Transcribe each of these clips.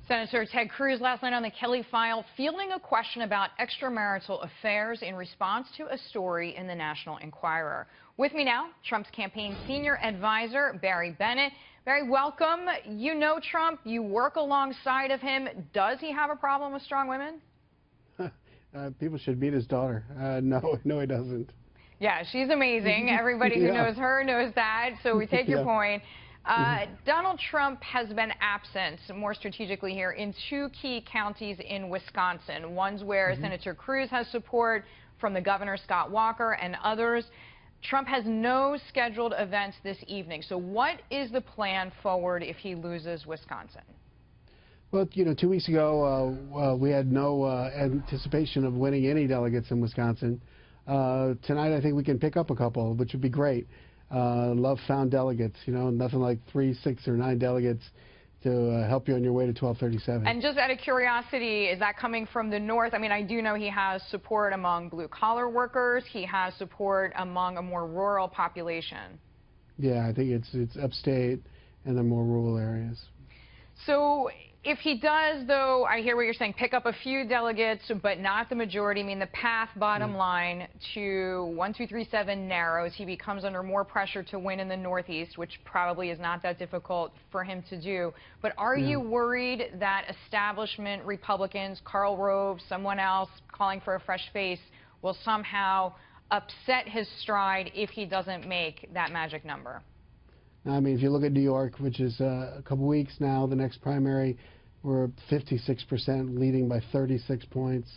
Senator Ted Cruz last night on the Kelly File fielding a question about extramarital affairs in response to a story in the National Enquirer. With me now, Trump's campaign senior advisor, Barry Bennett. Barry, welcome. You know Trump. You work alongside of him. Does he have a problem with strong women? People should meet his daughter. No, he doesn't. Yeah, she's amazing. Everybody who knows her knows that, so we take your point. Donald Trump has been absent, more strategically here, in two key counties in Wisconsin. One's where Senator Cruz has support from the governor, Scott Walker, and others. Trump has no scheduled events this evening. So what is the plan forward if he loses Wisconsin? Well, 2 weeks ago, we had no anticipation of winning any delegates in Wisconsin. Tonight, I think we can pick up a couple, which would be great. Love found delegates, nothing like 3, 6, or 9 delegates to help you on your way to 1237. And just out of curiosity, is that coming from the north? I mean, I do know he has support among blue-collar workers. He has support among a more rural population. Yeah, I think it's upstate and the more rural areas. So if he does, though, I hear what you're saying, pick up a few delegates, but not the majority. I mean, the path, bottom line, to 1, 2, 3, 7 narrows. He becomes under more pressure to win in the Northeast, which probably is not that difficult for him to do. But are you worried that establishment Republicans, Karl Rove, someone else calling for a fresh face, will somehow upset his stride if he doesn't make that magic number? I mean, if you look at New York, which is a couple weeks now, the next primary, we're 56% leading by 36 points.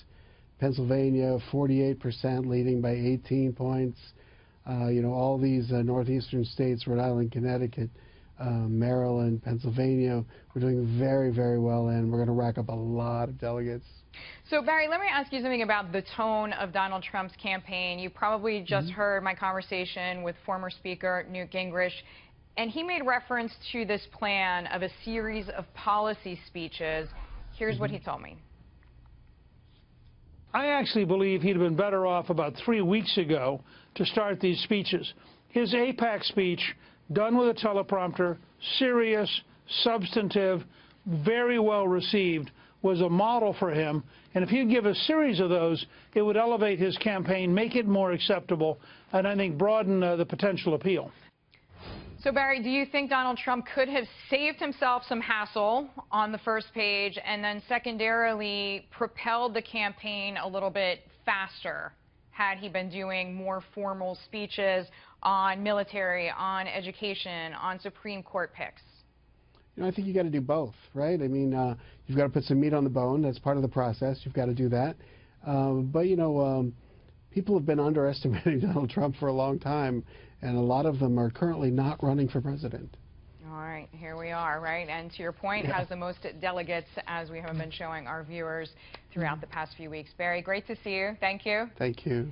Pennsylvania, 48% leading by 18 points. All these northeastern states, Rhode Island, Connecticut, Maryland, Pennsylvania, we're doing very, very well, and we're going to rack up a lot of delegates. So, Barry, let me ask you something about the tone of Donald Trump's campaign. You probably just heard my conversation with former Speaker Newt Gingrich. And he made reference to this plan of a series of policy speeches. Here's what he told me. I actually believe he'd have been better off about 3 weeks ago to start these speeches. His AIPAC speech, done with a teleprompter, serious, substantive, very well received, was a model for him. And if he'd give a series of those, it would elevate his campaign, make it more acceptable, and I think broaden the potential appeal. So, Barry, do you think Donald Trump could have saved himself some hassle on the first page and then secondarily propelled the campaign a little bit faster had he been doing more formal speeches on military, on education, on Supreme Court picks? I think you got to do both, right? I mean, you've got to put some meat on the bone. That's part of the process. You've got to do that. People have been underestimating Donald Trump for a long time, and a lot of them are currently not running for president. All right, here we are, right? And to your point, has the most delegates, as we have been showing our viewers throughout the past few weeks. Barry, great to see you. Thank you. Thank you.